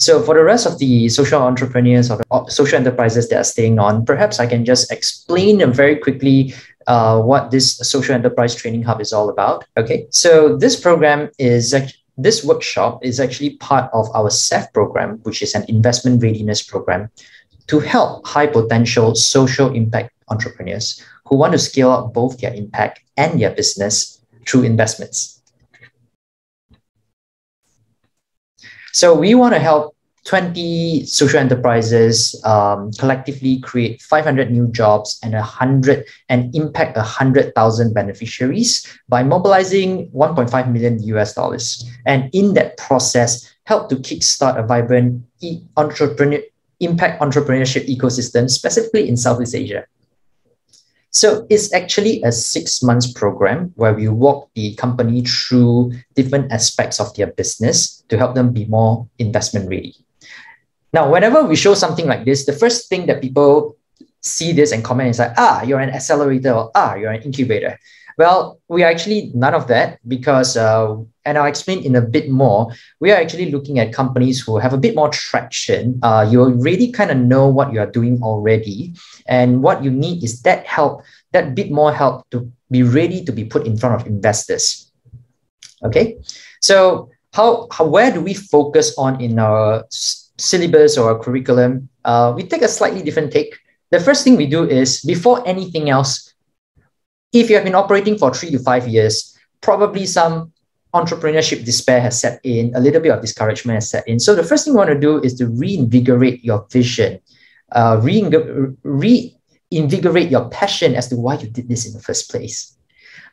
So for the rest of the social entrepreneurs or the social enterprises that are staying on, perhaps I can just explain very quickly what this social enterprise training hub is all about. Okay, so this workshop is actually part of our SETH program, which is an investment readiness program to help high potential social impact entrepreneurs who want to scale up both their impact and their business through investments. So we want to help 20 social enterprises collectively create 500 new jobs and impact 100,000 beneficiaries by mobilizing 1.5 million US dollars. And in that process, help to kickstart a vibrant impact entrepreneurship ecosystem, specifically in Southeast Asia. So it's actually a 6 months program where we walk the company through different aspects of their business to help them be more investment ready. Now, whenever we show something like this, the first thing that people see this and comment is like, you're an accelerator, or you're an incubator. Well, we are actually none of that because, and I'll explain in a bit more, we are actually looking at companies who have a bit more traction. You already kind of know what you are doing already. And what you need is that bit more help to be ready to be put in front of investors. Okay, so where do we focus on in our syllabus or our curriculum? We take a slightly different take. The first thing we do is, before anything else, if you have been operating for 3 to 5 years, probably some entrepreneurship despair has set in, a little bit of discouragement has set in. So the first thing you want to do is to reinvigorate your vision, reinvigorate your passion as to why you did this in the first place.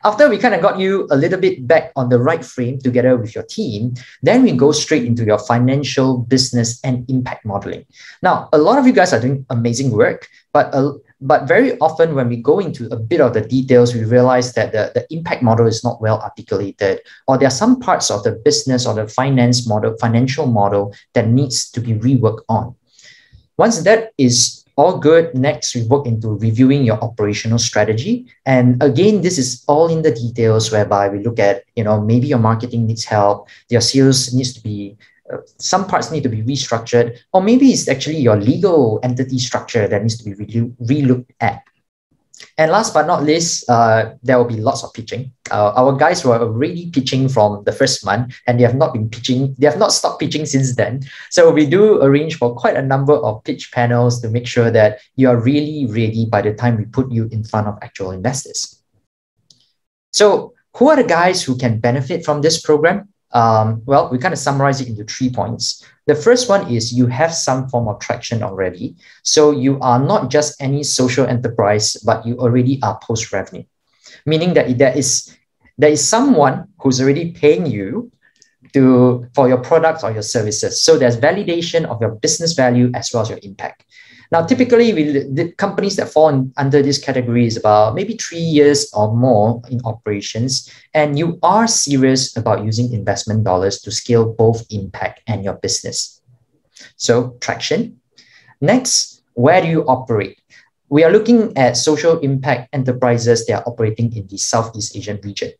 After we kind of got you a little bit back on the right frame together with your team, then we go straight into your financial, business, and impact modeling. Now, a lot of you guys are doing amazing work, but very often when we go into a bit of the details, we realize that the impact model is not well articulated, or there are some parts of the business or the financial model that needs to be reworked on. Once that is all good, next we work into reviewing your operational strategy. And again, this is all in the details whereby we look at, maybe your marketing needs help, your sales needs to be, some parts need to be restructured, or maybe it's actually your legal entity structure that needs to be relooked at. And last but not least, there will be lots of pitching. Our guys were already pitching from the first month, and they have not stopped pitching since then. So we do arrange for quite a number of pitch panels to make sure that you are really ready by the time we put you in front of actual investors. So who are the guys who can benefit from this program? Well, we kind of summarize it into 3 points. The first one is you have some form of traction already. So you are not just any social enterprise, but you already are post-revenue, meaning that there is someone who's already paying you for your products or your services. So there's validation of your business value as well as your impact. Now, typically, the companies that fall under this category is about maybe 3 years or more in operations, and you are serious about using investment dollars to scale both impact and your business. So, traction. Next, where do you operate? We are looking at social impact enterprises that are operating in the Southeast Asian region.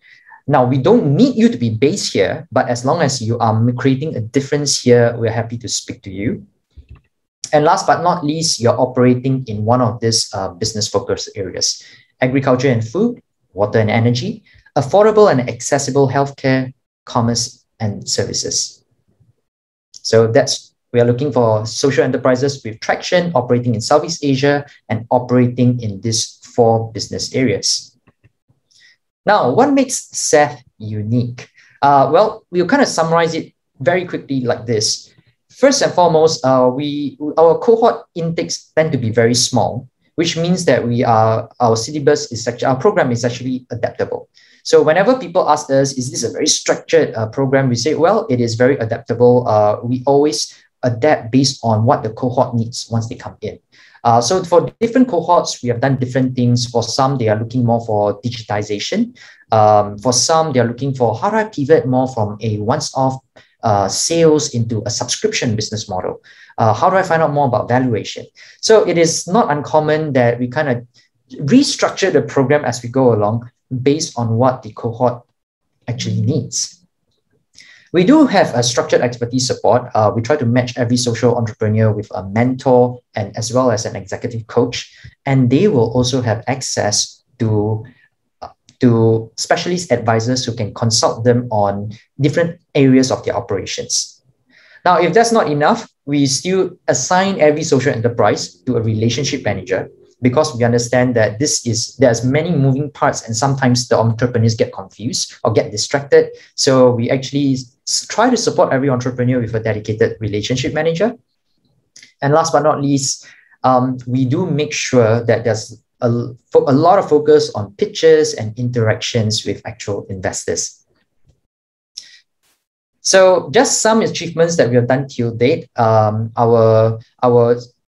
Now, we don't need you to be based here, but as long as you are creating a difference here, we're happy to speak to you. And last but not least, you're operating in one of these business focus areas: agriculture and food, water and energy, affordable and accessible healthcare, commerce and services. So we are looking for social enterprises with traction, operating in Southeast Asia and operating in these 4 business areas. Now, what makes SETH unique? Well, we'll kind of summarize it very quickly like this. First and foremost, our cohort intakes tend to be very small, which means that our program is actually adaptable. So whenever people ask us, is this a very structured program? We say, well, it is very adaptable. We always adapt based on what the cohort needs once they come in. So for different cohorts, we have done different things. For some, they are looking more for digitization. For some, they are looking for how do I pivot more from a once-off sales into a subscription business model? How do I find out more about valuation? So it is not uncommon that we kind of restructure the program as we go along based on what the cohort actually needs. We do have a structured expertise support. We try to match every social entrepreneur with a mentor and as well as an executive coach, and they will also have access to specialist advisors who can consult them on different areas of their operations. Now, if that's not enough, we still assign every social enterprise to a relationship manager, because we understand that there's many moving parts and sometimes the entrepreneurs get confused or get distracted. So we actually try to support every entrepreneur with a dedicated relationship manager. And last but not least, we do make sure that there's a lot of focus on pitches and interactions with actual investors. So just some achievements that we have done till date. Our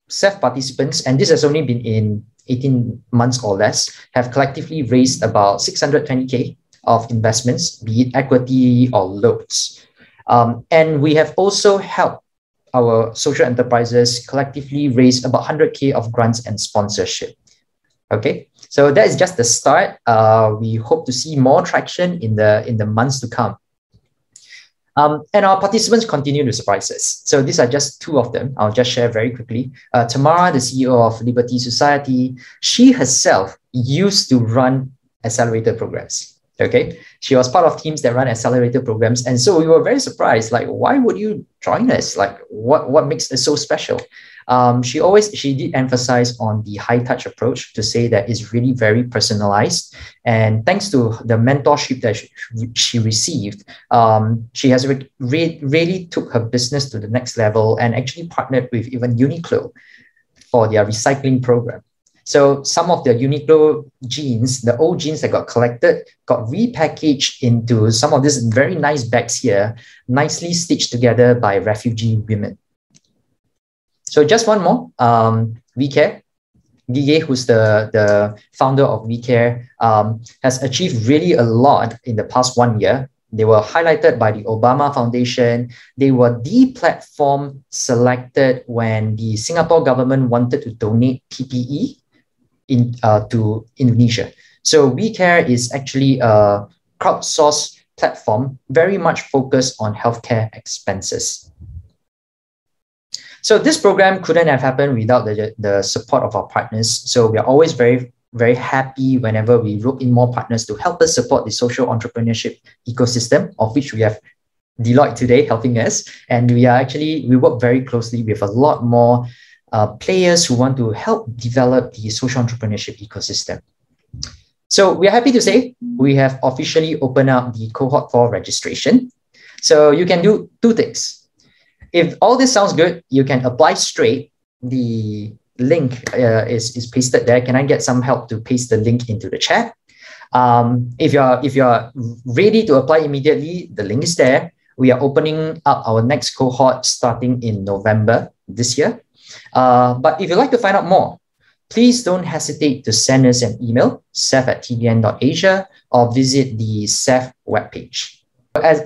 SETH participants, and this has only been in 18 months or less, have collectively raised about 620K of investments, be it equity or loans. And we have also helped our social enterprises collectively raise about 100K of grants and sponsorship. Okay, so that is just the start. We hope to see more traction in the months to come. And our participants continue to surprise us. So these are just two of them. I'll just share very quickly. Tamara, the CEO of Liberty Society, she herself used to run accelerator programs. Okay, she was part of teams that run accelerator programs. And so we were very surprised, like, why would you join us? Like, what makes us so special? She did emphasize on the high touch approach, to say that it's really very personalized. And thanks to the mentorship that she received, she has really took her business to the next level and actually partnered with even Uniqlo for their recycling program. So some of the Uniqlo jeans, the old jeans that got collected, got repackaged into some of these very nice bags here, nicely stitched together by refugee women. So just one more, WeCare. Gige, who's the founder of WeCare, has achieved really a lot in the past 1 year. They were highlighted by the Obama Foundation. They were the platform selected when the Singapore government wanted to donate PPE to Indonesia. So WeCare is actually a crowdsourced platform very much focused on healthcare expenses. So this program couldn't have happened without the support of our partners. So we are always very, very happy whenever we rope in more partners to help us support the social entrepreneurship ecosystem, of which we have Deloitte today helping us. And we work very closely with a lot more players who want to help develop the social entrepreneurship ecosystem. So we are happy to say we have officially opened up the cohort for registration. So you can do two things. If all this sounds good, you can apply straight. The link is pasted there. Can I get some help to paste the link into the chat? If you're ready to apply immediately, the link is there. We are opening up our next cohort starting in November this year. But if you'd like to find out more, please don't hesitate to send us an email, seth@tbn.asia, or visit the SETH webpage.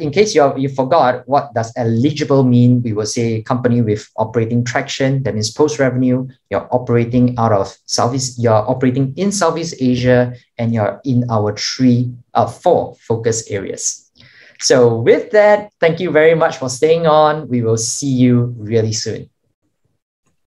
In case you forgot, what does eligible mean? We will say company with operating traction, that means post-revenue, you're operating in Southeast Asia, and you're in our 4 focus areas. So with that, thank you very much for staying on. We will see you really soon.